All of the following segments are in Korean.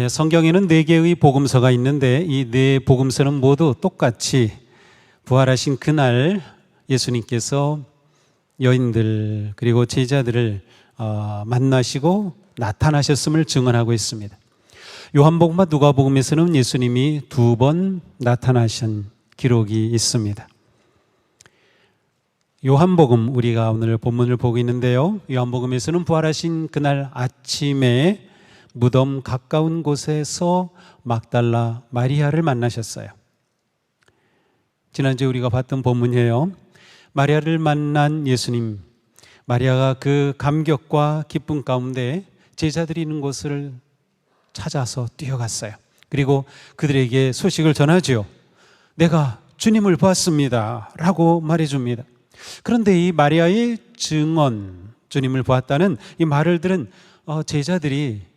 성경에는 4개의 복음서가 있는데 이 4복음서는 모두 똑같이 부활하신 그날 예수님께서 여인들 그리고 제자들을 만나시고 나타나셨음을 증언하고 있습니다. 요한복음과 누가복음에서는 예수님이 2번 나타나신 기록이 있습니다. 요한복음, 우리가 오늘 본문을 보고 있는데요, 요한복음에서는 부활하신 그날 아침에 무덤 가까운 곳에서 막달라 마리아를 만나셨어요. 지난주에 우리가 봤던 본문이에요. 마리아를 만난 예수님, 마리아가 그 감격과 기쁨 가운데 제자들이 있는 곳을 찾아서 뛰어갔어요. 그리고 그들에게 소식을 전하죠. 내가 주님을 보았습니다 라고 말해줍니다. 그런데 이 마리아의 증언, 주님을 보았다는 이 말을 들은 제자들이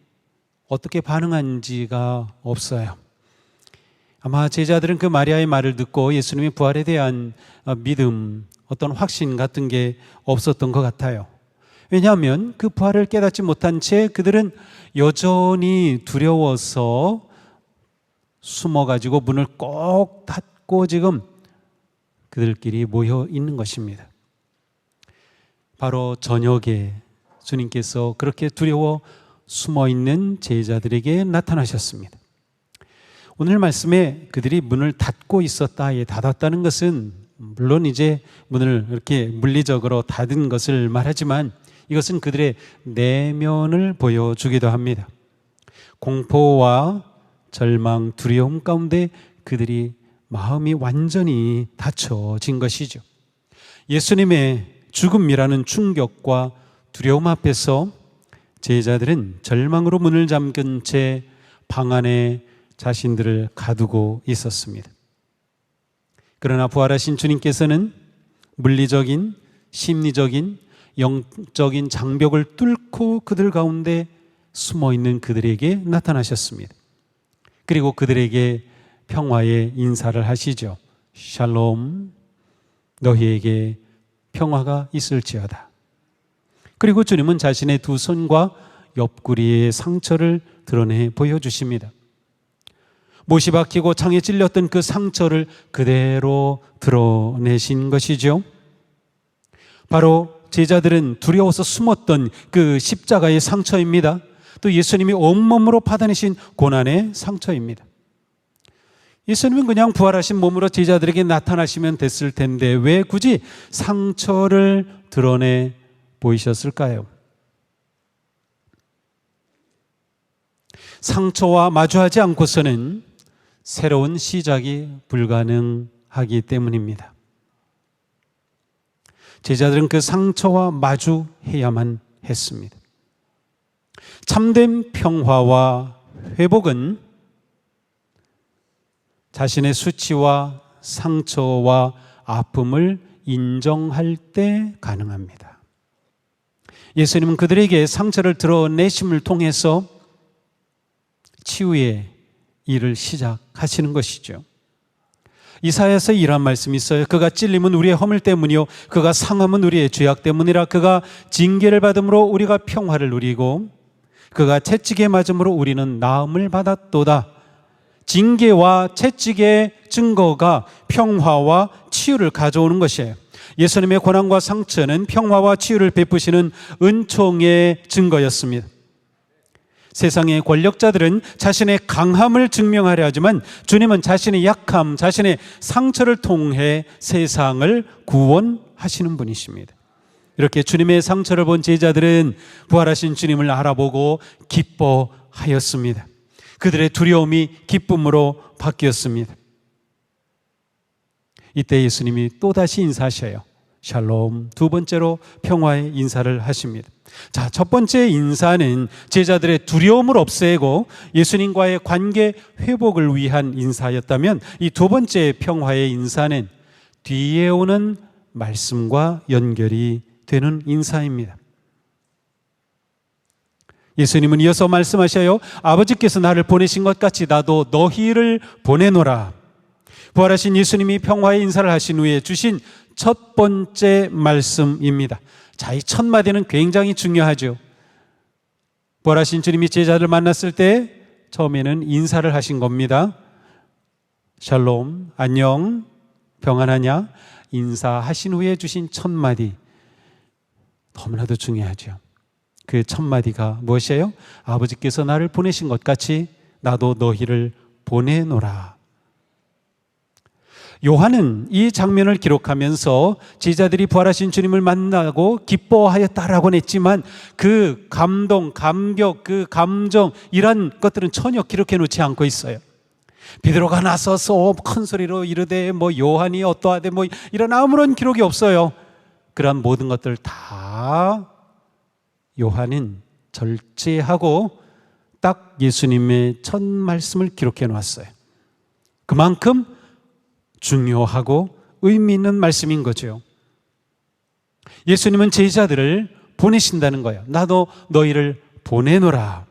어떻게 반응한지가 없어요. 아마 제자들은 그 마리아의 말을 듣고 예수님의 부활에 대한 믿음, 어떤 확신 같은 게 없었던 것 같아요. 왜냐하면 그 부활을 깨닫지 못한 채 그들은 여전히 두려워서 숨어가지고 문을 꼭 닫고 지금 그들끼리 모여 있는 것입니다. 바로 저녁에 주님께서 그렇게 두려워 숨어 있는 제자들에게 나타나셨습니다. 오늘 말씀에 그들이 문을 닫고 있었다, 닫았다는 것은 물론 이제 문을 이렇게 물리적으로 닫은 것을 말하지만 이것은 그들의 내면을 보여주기도 합니다. 공포와 절망, 두려움 가운데 그들이 마음이 완전히 닫혀진 것이죠. 예수님의 죽음이라는 충격과 두려움 앞에서 제자들은 절망으로 문을 잠근 채 방 안에 자신들을 가두고 있었습니다. 그러나 부활하신 주님께서는 물리적인, 심리적인, 영적인 장벽을 뚫고 그들 가운데 숨어있는 그들에게 나타나셨습니다. 그리고 그들에게 평화의 인사를 하시죠. 샬롬, 너희에게 평화가 있을지어다. 그리고 주님은 자신의 2 손과 옆구리의 상처를 드러내 보여주십니다. 못이 박히고 창에 찔렸던 그 상처를 그대로 드러내신 것이죠. 바로 제자들은 두려워서 숨었던 그 십자가의 상처입니다. 또 예수님이 온몸으로 받아내신 고난의 상처입니다. 예수님은 그냥 부활하신 몸으로 제자들에게 나타나시면 됐을 텐데 왜 굳이 상처를 드러내 보이셨을까요? 상처와 마주하지 않고서는 새로운 시작이 불가능하기 때문입니다. 제자들은 그 상처와 마주해야만 했습니다. 참된 평화와 회복은 자신의 수치와 상처와 아픔을 인정할 때 가능합니다. 예수님은 그들에게 상처를 드러내심을 통해서 치유의 일을 시작하시는 것이죠. 이사야서 이런 말씀이 있어요. 그가 찔림은 우리의 허물 때문이요 그가 상함은 우리의 죄악 때문이라. 그가 징계를 받음으로 우리가 평화를 누리고 그가 채찍에 맞음으로 우리는 나음을 받았도다. 징계와 채찍의 증거가 평화와 치유를 가져오는 것이에요. 예수님의 고난과 상처는 평화와 치유를 베푸시는 은총의 증거였습니다. 세상의 권력자들은 자신의 강함을 증명하려 하지만 주님은 자신의 약함, 자신의 상처를 통해 세상을 구원하시는 분이십니다. 이렇게 주님의 상처를 본 제자들은 부활하신 주님을 알아보고 기뻐하였습니다. 그들의 두려움이 기쁨으로 바뀌었습니다. 이때 예수님이 또다시 인사하셔요. 샬롬, 2번째로 평화의 인사를 하십니다. 자, 첫 번째 인사는 제자들의 두려움을 없애고 예수님과의 관계 회복을 위한 인사였다면 이 2번째 평화의 인사는 뒤에 오는 말씀과 연결이 되는 인사입니다. 예수님은 이어서 말씀하셔요. 아버지께서 나를 보내신 것 같이 나도 너희를 보내노라. 부활하신 예수님이 평화의 인사를 하신 후에 주신 첫 번째 말씀입니다. 자, 이 첫 마디는 굉장히 중요하죠. 부활하신 주님이 제자들을 만났을 때 처음에는 인사를 하신 겁니다. 샬롬, 안녕, 평안하냐? 인사하신 후에 주신 첫 마디, 너무나도 중요하죠. 그 첫 마디가 무엇이에요? 아버지께서 나를 보내신 것 같이 나도 너희를 보내노라. 요한은 이 장면을 기록하면서 제자들이 부활하신 주님을 만나고 기뻐하였다라고는 했지만 그 감동, 감격, 그 감정 이런 것들은 전혀 기록해 놓지 않고 있어요. 베드로가 나서서 큰 소리로 이르되 요한이 어떠하되 이런 아무런 기록이 없어요. 그런 모든 것들 다 요한은 절제하고 딱 예수님의 첫 말씀을 기록해 놓았어요. 그만큼 중요하고 의미 있는 말씀인 거죠. 예수님은 제자들을 보내신다는 거예요. 나도 너희를 보내노라.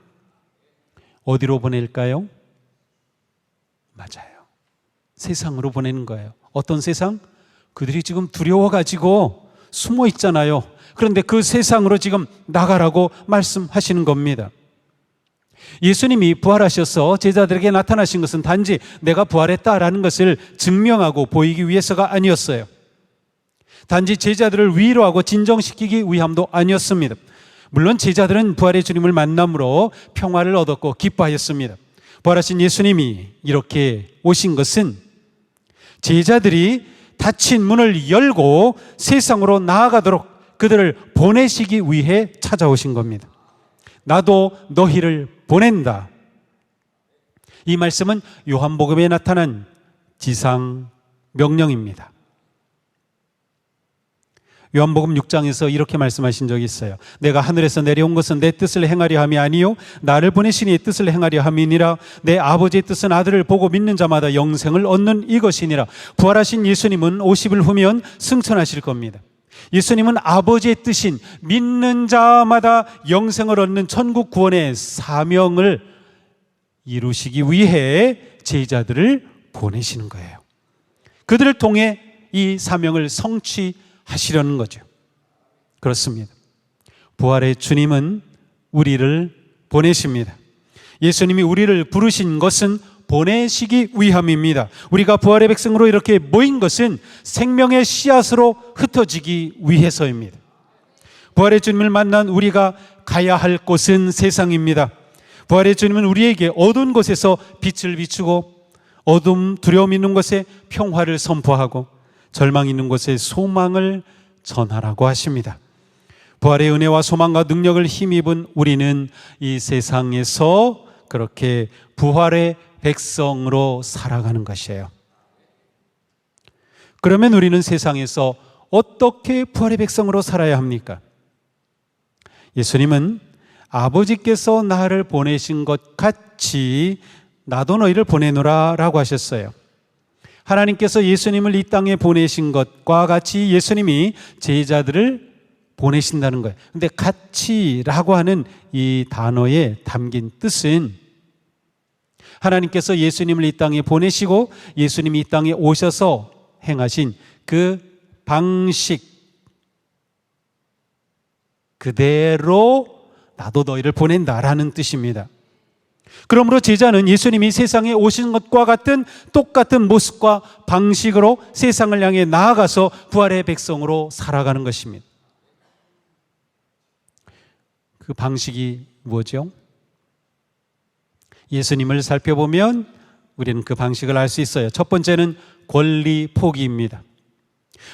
어디로 보낼까요? 맞아요. 세상으로 보내는 거예요. 어떤 세상? 그들이 지금 두려워가지고 숨어 있잖아요. 그런데 그 세상으로 지금 나가라고 말씀하시는 겁니다. 예수님이 부활하셔서 제자들에게 나타나신 것은 단지 내가 부활했다라는 것을 증명하고 보이기 위해서가 아니었어요. 단지 제자들을 위로하고 진정시키기 위함도 아니었습니다. 물론 제자들은 부활의 주님을 만남으로 평화를 얻었고 기뻐하였습니다. 부활하신 예수님이 이렇게 오신 것은 제자들이 닫힌 문을 열고 세상으로 나아가도록 그들을 보내시기 위해 찾아오신 겁니다. 나도 너희를 보낸다. 이 말씀은 요한복음에 나타난 지상 명령입니다. 요한복음 6장에서 이렇게 말씀하신 적이 있어요. 내가 하늘에서 내려온 것은 내 뜻을 행하려 함이 아니요 나를 보내신 이의 뜻을 행하려 함이니라. 내 아버지의 뜻은 아들을 보고 믿는 자마다 영생을 얻는 이것이니라. 부활하신 예수님은 50일 후면 승천하실 겁니다. 예수님은 아버지의 뜻인 믿는 자마다 영생을 얻는 천국 구원의 사명을 이루시기 위해 제자들을 보내시는 거예요. 그들을 통해 이 사명을 성취하시려는 거죠. 그렇습니다. 부활의 주님은 우리를 보내십니다. 예수님이 우리를 부르신 것은 보내시기 위함입니다. 우리가 부활의 백성으로 이렇게 모인 것은 생명의 씨앗으로 흩어지기 위해서입니다. 부활의 주님을 만난 우리가 가야 할 곳은 세상입니다. 부활의 주님은 우리에게 어두운 곳에서 빛을 비추고 어둠, 두려움 있는 곳에 평화를 선포하고 절망 있는 곳에 소망을 전하라고 하십니다. 부활의 은혜와 소망과 능력을 힘입은 우리는 이 세상에서 그렇게 부활의 백성으로 살아가는 것이에요. 그러면 우리는 세상에서 어떻게 부활의 백성으로 살아야 합니까? 예수님은 아버지께서 나를 보내신 것 같이 나도 너희를 보내노라 라고 하셨어요. 하나님께서 예수님을 이 땅에 보내신 것과 같이 예수님이 제자들을 보내신다는 거예요. 근데 같이라고 하는 이 단어에 담긴 뜻은 하나님께서 예수님을 이 땅에 보내시고 예수님이 이 땅에 오셔서 행하신 그 방식 그대로 나도 너희를 보낸다라는 뜻입니다. 그러므로 제자는 예수님이 세상에 오신 것과 같은 똑같은 모습과 방식으로 세상을 향해 나아가서 부활의 백성으로 살아가는 것입니다. 그 방식이 뭐죠? 예수님을 살펴보면 우리는 그 방식을 알 수 있어요. 첫 번째는 권리 포기입니다.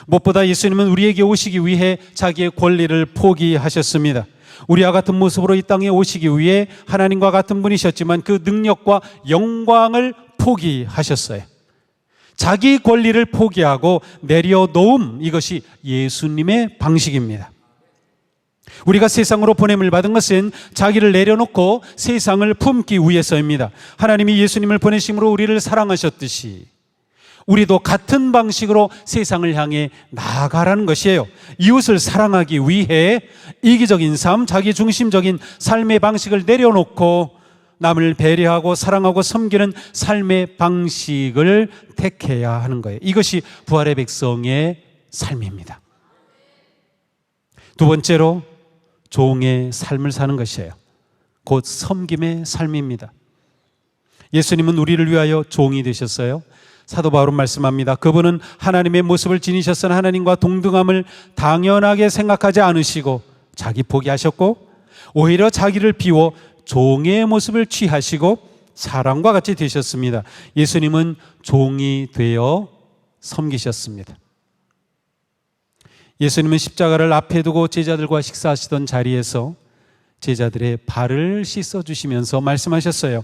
무엇보다 예수님은 우리에게 오시기 위해 자기의 권리를 포기하셨습니다. 우리와 같은 모습으로 이 땅에 오시기 위해 하나님과 같은 분이셨지만 그 능력과 영광을 포기하셨어요. 자기 권리를 포기하고 내려놓음, 이것이 예수님의 방식입니다. 우리가 세상으로 보냄을 받은 것은 자기를 내려놓고 세상을 품기 위해서입니다. 하나님이 예수님을 보내심으로 우리를 사랑하셨듯이 우리도 같은 방식으로 세상을 향해 나아가라는 것이에요. 이웃을 사랑하기 위해 이기적인 삶, 자기중심적인 삶의 방식을 내려놓고 남을 배려하고 사랑하고 섬기는 삶의 방식을 택해야 하는 거예요. 이것이 부활의 백성의 삶입니다. 두 번째로 종의 삶을 사는 것이에요. 곧 섬김의 삶입니다. 예수님은 우리를 위하여 종이 되셨어요. 사도 바울은 말씀합니다. 그분은 하나님의 모습을 지니셨으나 하나님과 동등함을 당연하게 생각하지 않으시고 자기 포기하셨고 오히려 자기를 비워 종의 모습을 취하시고 사람과 같이 되셨습니다. 예수님은 종이 되어 섬기셨습니다. 예수님은 십자가를 앞에 두고 제자들과 식사하시던 자리에서 제자들의 발을 씻어주시면서 말씀하셨어요.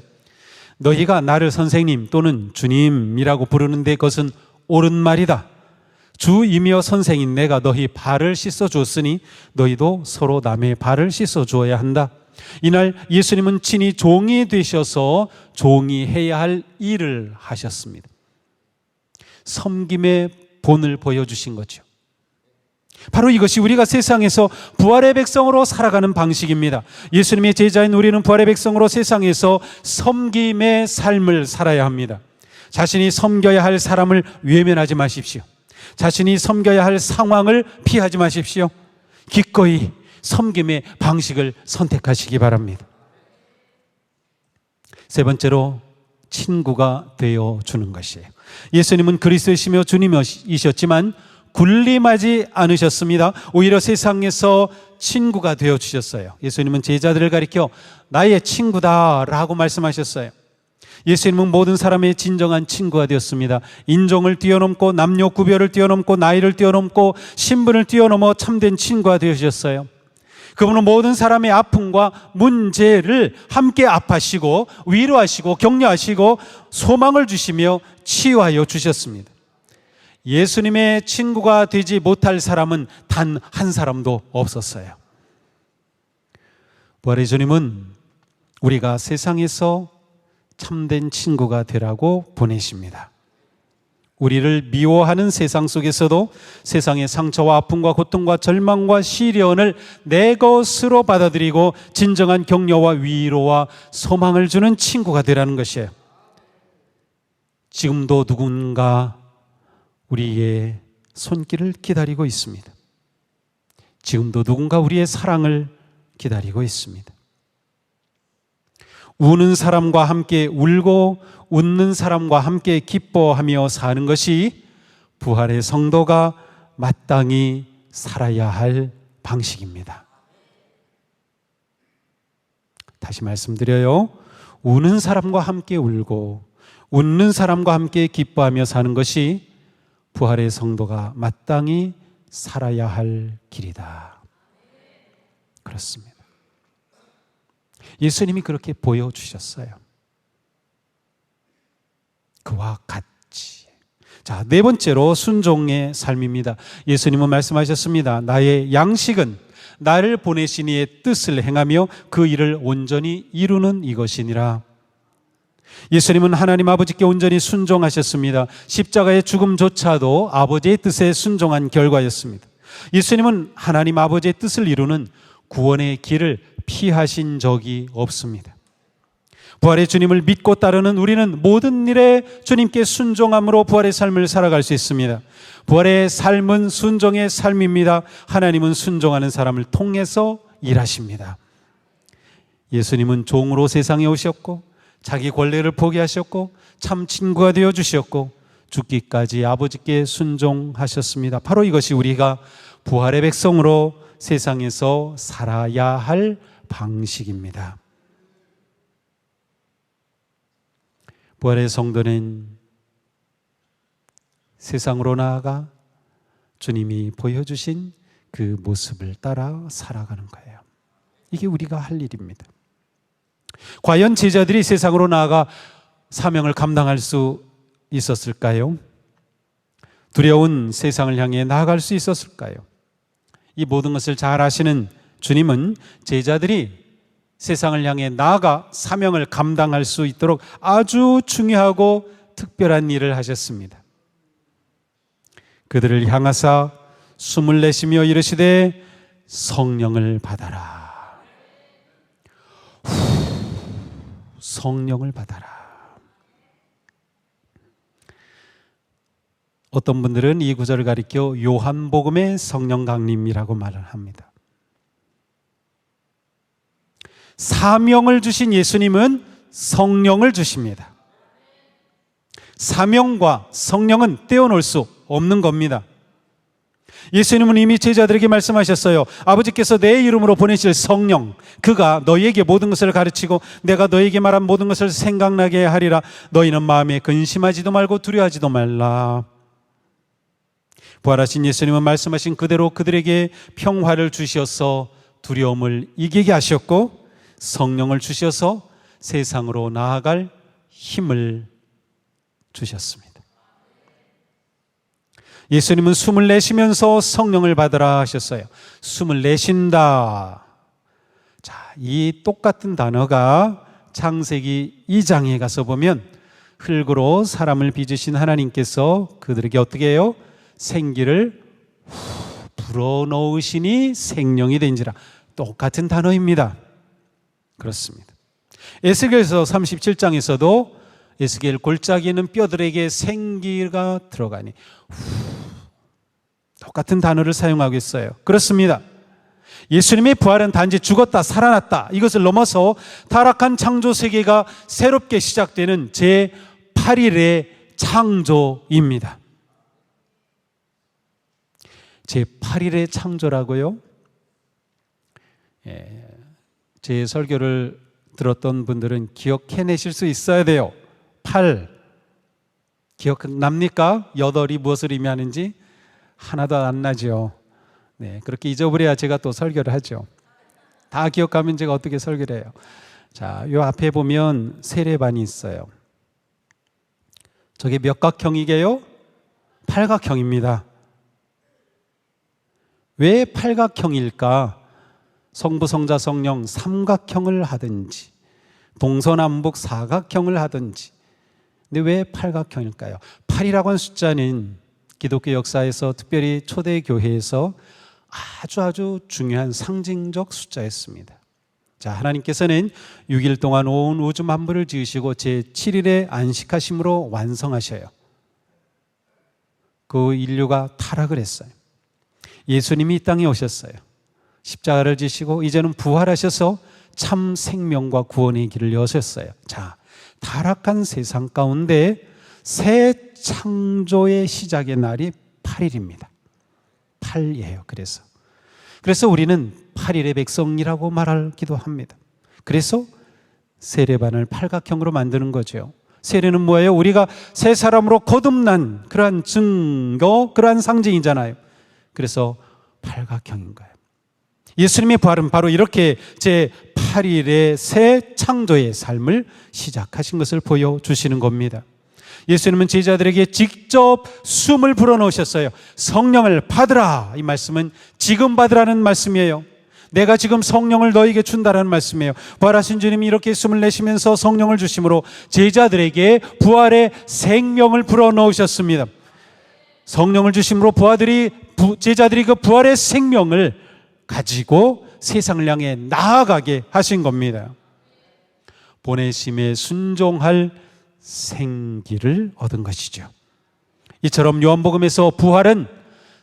너희가 나를 선생님 또는 주님이라고 부르는데 그것은 옳은 말이다. 주이며 선생인 내가 너희 발을 씻어주었으니 너희도 서로 남의 발을 씻어주어야 한다. 이날 예수님은 친히 종이 되셔서 종이 해야 할 일을 하셨습니다. 섬김의 본을 보여주신 거죠. 바로 이것이 우리가 세상에서 부활의 백성으로 살아가는 방식입니다. 예수님의 제자인 우리는 부활의 백성으로 세상에서 섬김의 삶을 살아야 합니다. 자신이 섬겨야 할 사람을 외면하지 마십시오. 자신이 섬겨야 할 상황을 피하지 마십시오. 기꺼이 섬김의 방식을 선택하시기 바랍니다. 세 번째로 친구가 되어주는 것이에요. 예수님은 그리스도이시며 주님이셨지만 군림하지 않으셨습니다. 오히려 세상에서 친구가 되어주셨어요. 예수님은 제자들을 가리켜 나의 친구다라고 말씀하셨어요. 예수님은 모든 사람의 진정한 친구가 되었습니다. 인종을 뛰어넘고 남녀 구별을 뛰어넘고 나이를 뛰어넘고 신분을 뛰어넘어 참된 친구가 되어주셨어요. 그분은 모든 사람의 아픔과 문제를 함께 아파하시고 위로하시고 격려하시고 소망을 주시며 치유하여 주셨습니다. 예수님의 친구가 되지 못할 사람은 단 한 사람도 없었어요. 부활의 주님은 우리가 세상에서 참된 친구가 되라고 보내십니다. 우리를 미워하는 세상 속에서도 세상의 상처와 아픔과 고통과 절망과 시련을 내 것으로 받아들이고 진정한 격려와 위로와 소망을 주는 친구가 되라는 것이에요. 지금도 누군가 우리의 손길을 기다리고 있습니다. 지금도 누군가 우리의 사랑을 기다리고 있습니다. 우는 사람과 함께 울고 웃는 사람과 함께 기뻐하며 사는 것이 부활의 성도가 마땅히 살아야 할 방식입니다. 다시 말씀드려요. 우는 사람과 함께 울고 웃는 사람과 함께 기뻐하며 사는 것이 부활의 성도가 마땅히 살아야 할 길이다. 그렇습니다. 예수님이 그렇게 보여주셨어요. 그와 같이. 자, 네 번째로 순종의 삶입니다. 예수님은 말씀하셨습니다. 나의 양식은 나를 보내신 이의 뜻을 행하며 그 일을 온전히 이루는 이것이니라. 예수님은 하나님 아버지께 온전히 순종하셨습니다. 십자가의 죽음조차도 아버지의 뜻에 순종한 결과였습니다. 예수님은 하나님 아버지의 뜻을 이루는 구원의 길을 피하신 적이 없습니다. 부활의 주님을 믿고 따르는 우리는 모든 일에 주님께 순종함으로 부활의 삶을 살아갈 수 있습니다. 부활의 삶은 순종의 삶입니다. 하나님은 순종하는 사람을 통해서 일하십니다. 예수님은 종으로 세상에 오셨고 자기 권리를 포기하셨고 참 친구가 되어주셨고 죽기까지 아버지께 순종하셨습니다. 바로 이것이 우리가 부활의 백성으로 세상에서 살아야 할 방식입니다. 부활의 성도는 세상으로 나아가 주님이 보여주신 그 모습을 따라 살아가는 거예요. 이게 우리가 할 일입니다. 과연 제자들이 세상으로 나아가 사명을 감당할 수 있었을까요? 두려운 세상을 향해 나아갈 수 있었을까요? 이 모든 것을 잘 아시는 주님은 제자들이 세상을 향해 나아가 사명을 감당할 수 있도록 아주 중요하고 특별한 일을 하셨습니다. 그들을 향하사 숨을 내쉬며 이르시되 성령을 받아라. 성령을 받아라. 어떤 분들은 이 구절을 가리켜 요한복음의 성령 강림이라고 말을 합니다. 사명을 주신 예수님은 성령을 주십니다. 사명과 성령은 떼어놓을 수 없는 겁니다. 예수님은 이미 제자들에게 말씀하셨어요. 아버지께서 내 이름으로 보내실 성령, 그가 너희에게 모든 것을 가르치고 내가 너희에게 말한 모든 것을 생각나게 하리라. 너희는 마음에 근심하지도 말고 두려워하지도 말라. 부활하신 예수님은 말씀하신 그대로 그들에게 평화를 주셔서 두려움을 이기게 하셨고, 성령을 주셔서 세상으로 나아갈 힘을 주셨습니다. 예수님은 숨을 내쉬면서 성령을 받으라 하셨어요. 숨을 내쉰다. 자, 이 똑같은 단어가 창세기 2장에 가서 보면 흙으로 사람을 빚으신 하나님께서 그들에게 어떻게 해요? 생기를 불어넣으시니 생명이 된지라. 똑같은 단어입니다. 그렇습니다. 에스겔서 37장에서도 에스겔 골짜기에 있는 뼈들에게 생기가 들어가니 똑같은 단어를 사용하고 있어요. 그렇습니다. 예수님의 부활은 단지 죽었다 살아났다 이것을 넘어서 타락한 창조 세계가 새롭게 시작되는 제8일의 창조입니다. 제8일의 창조라고요? 제 설교를 들었던 분들은 기억해내실 수 있어야 돼요. 8 기억납니까? 8이 무엇을 의미하는지 하나도 안 나죠. 네, 그렇게 잊어버려야 제가 또 설교를 하죠. 다 기억하면 제가 어떻게 설교를 해요? 자, 요 앞에 보면 세례반이 있어요. 저게 몇 각형이게요? 팔각형입니다. 왜 팔각형일까? 성부, 성자, 성령 삼각형을 하든지 동서남북 사각형을 하든지, 근데 왜 팔각형일까요? 8이라고 하는 숫자는 기독교 역사에서 특별히 초대교회에서 아주 중요한 상징적 숫자였습니다. 자, 하나님께서는 6일 동안 온 우주 만물을 지으시고 제7일에 안식하심으로 완성하셔요. 그 인류가 타락을 했어요. 예수님이 이 땅에 오셨어요. 십자가를 지시고 이제는 부활하셔서 참 생명과 구원의 길을 여셨어요. 자, 타락한 세상 가운데 새 창조의 시작의 날이 8일입니다. 8이에요. 그래서 우리는 8일의 백성이라고 말하기도 합니다. 그래서 세례반을 팔각형으로 만드는 거죠. 세례는 뭐예요? 우리가 새 사람으로 거듭난 그러한 증거, 그러한 상징이잖아요. 그래서 팔각형인 거예요. 예수님의 부활은 바로 이렇게 제8일의 새 창조의 삶을 시작하신 것을 보여주시는 겁니다. 예수님은 제자들에게 직접 숨을 불어넣으셨어요. 성령을 받으라. 이 말씀은 지금 받으라는 말씀이에요. 내가 지금 성령을 너에게 준다라는 말씀이에요. 부활하신 주님이 이렇게 숨을 내쉬면서 성령을 주심으로 제자들에게 부활의 생명을 불어넣으셨습니다. 성령을 주심으로 제자들이 그 부활의 생명을 가지고 세상을 향해 나아가게 하신 겁니다. 보내심에 순종할 생기를 얻은 것이죠. 이처럼 요한복음에서 부활은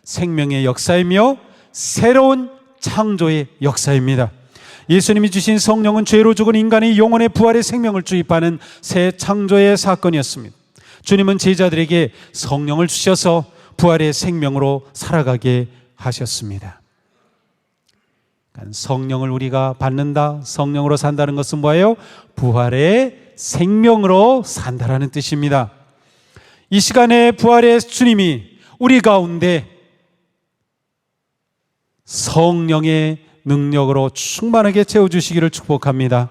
생명의 역사이며 새로운 창조의 역사입니다. 예수님이 주신 성령은 죄로 죽은 인간의 영혼의 부활의 생명을 주입하는 새 창조의 사건이었습니다. 주님은 제자들에게 성령을 주셔서 부활의 생명으로 살아가게 하셨습니다. 성령을 우리가 받는다, 성령으로 산다는 것은 뭐예요? 부활의 생명으로 산다라는 뜻입니다. 이 시간에 부활의 주님이 우리 가운데 성령의 능력으로 충만하게 채워주시기를 축복합니다.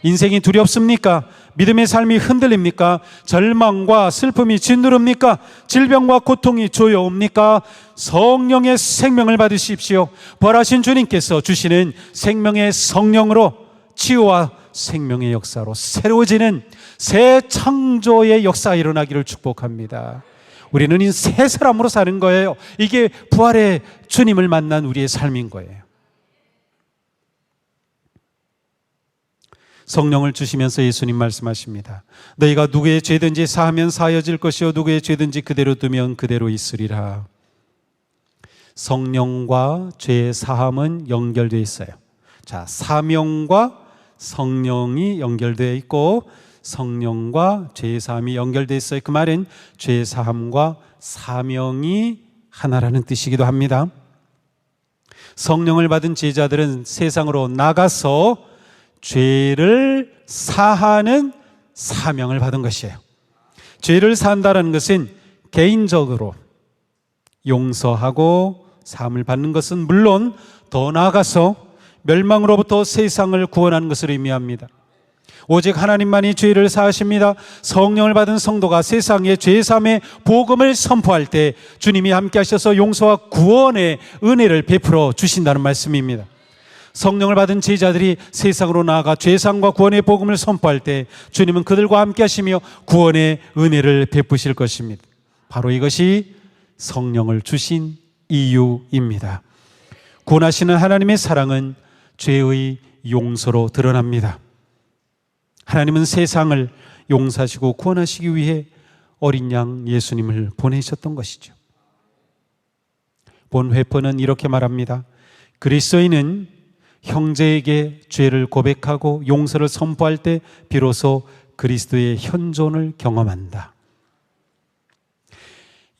인생이 두렵습니까? 믿음의 삶이 흔들립니까? 절망과 슬픔이 짓누릅니까? 질병과 고통이 조여옵니까? 성령의 생명을 받으십시오. 부활하신 주님께서 주시는 생명의 성령으로 치유와 생명의 역사로 새로워지는 새 창조의 역사가 일어나기를 축복합니다. 우리는 새 사람으로 사는 거예요. 이게 부활의 주님을 만난 우리의 삶인 거예요. 성령을 주시면서 예수님 말씀하십니다. 너희가 누구의 죄든지 사하면 사하여질 것이요 누구의 죄든지 그대로 두면 그대로 있으리라. 성령과 죄의 사함은 연결되어 있어요. 자, 사명과 성령이 연결되어 있고 성령과 죄의 사함이 연결되어 있어요. 그 말은 죄의 사함과 사명이 하나라는 뜻이기도 합니다. 성령을 받은 제자들은 세상으로 나가서 죄를 사하는 사명을 받은 것이에요. 죄를 사한다는 것은 개인적으로 용서하고 사함을 받는 것은 물론 더 나아가서 멸망으로부터 세상을 구원하는 것을 의미합니다. 오직 하나님만이 죄를 사하십니다. 성령을 받은 성도가 세상에 죄 사함의 복음을 선포할 때 주님이 함께 하셔서 용서와 구원의 은혜를 베풀어 주신다는 말씀입니다. 성령을 받은 제자들이 세상으로 나아가 죄 사함과 구원의 복음을 선포할 때 주님은 그들과 함께 하시며 구원의 은혜를 베푸실 것입니다. 바로 이것이 성령을 주신 이유입니다. 구원하시는 하나님의 사랑은 죄의 용서로 드러납니다. 하나님은 세상을 용서하시고 구원하시기 위해 어린 양 예수님을 보내셨던 것이죠. 본회퍼는 이렇게 말합니다. 그리스도인은 형제에게 죄를 고백하고 용서를 선포할 때 비로소 그리스도의 현존을 경험한다.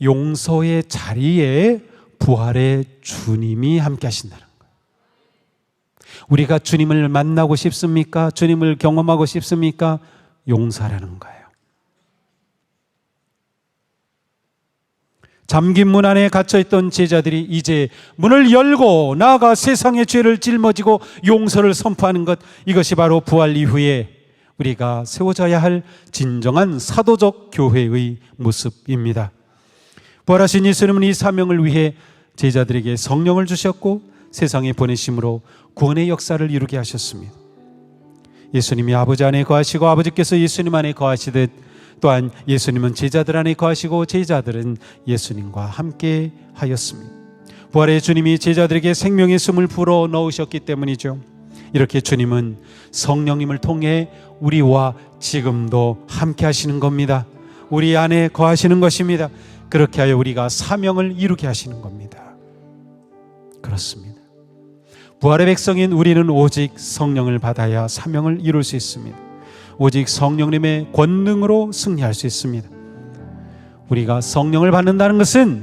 용서의 자리에 부활의 주님이 함께 하신다는 거예요. 우리가 주님을 만나고 싶습니까? 주님을 경험하고 싶습니까? 용서하라는 거예요. 잠긴 문 안에 갇혀있던 제자들이 이제 문을 열고 나아가 세상의 죄를 짊어지고 용서를 선포하는 것, 이것이 바로 부활 이후에 우리가 세워져야 할 진정한 사도적 교회의 모습입니다. 부활하신 예수님은 이 사명을 위해 제자들에게 성령을 주셨고 세상에 보내심으로 구원의 역사를 이루게 하셨습니다. 예수님이 아버지 안에 거하시고 아버지께서 예수님 안에 거하시듯 또한 예수님은 제자들 안에 거하시고 제자들은 예수님과 함께 하였습니다. 부활의 주님이 제자들에게 생명의 숨을 불어 넣으셨기 때문이죠. 이렇게 주님은 성령님을 통해 우리와 지금도 함께 하시는 겁니다. 우리 안에 거하시는 것입니다. 그렇게 하여 우리가 사명을 이루게 하시는 겁니다. 그렇습니다. 부활의 백성인 우리는 오직 성령을 받아야 사명을 이룰 수 있습니다. 오직 성령님의 권능으로 승리할 수 있습니다. 우리가 성령을 받는다는 것은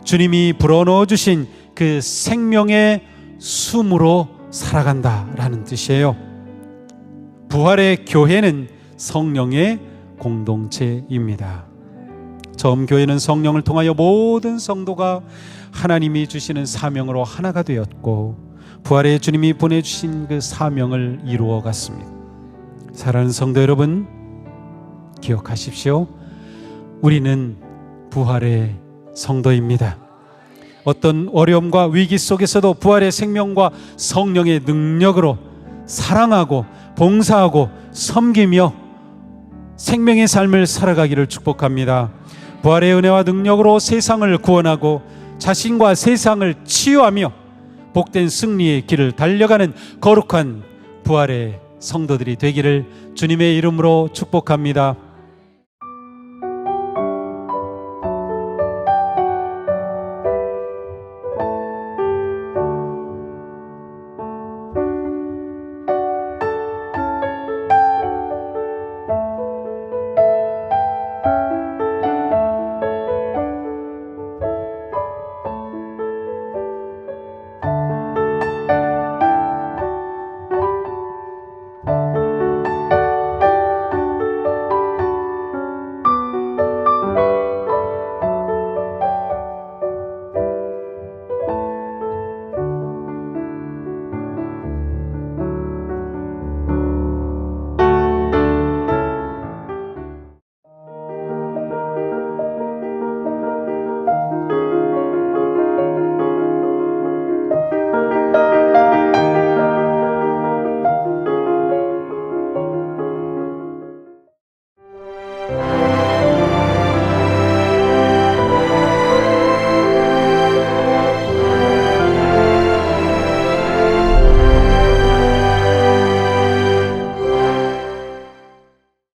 주님이 불어넣어 주신 그 생명의 숨으로 살아간다라는 뜻이에요. 부활의 교회는 성령의 공동체입니다. 처음 교회는 성령을 통하여 모든 성도가 하나님이 주시는 사명으로 하나가 되었고 부활의 주님이 보내주신 그 사명을 이루어 갔습니다. 사랑하는 성도 여러분, 기억하십시오. 우리는 부활의 성도입니다. 어떤 어려움과 위기 속에서도 부활의 생명과 성령의 능력으로 사랑하고 봉사하고 섬기며 생명의 삶을 살아가기를 축복합니다. 부활의 은혜와 능력으로 세상을 구원하고 자신과 세상을 치유하며 복된 승리의 길을 달려가는 거룩한 부활의 성도들이 되기를 주님의 이름으로 축복합니다.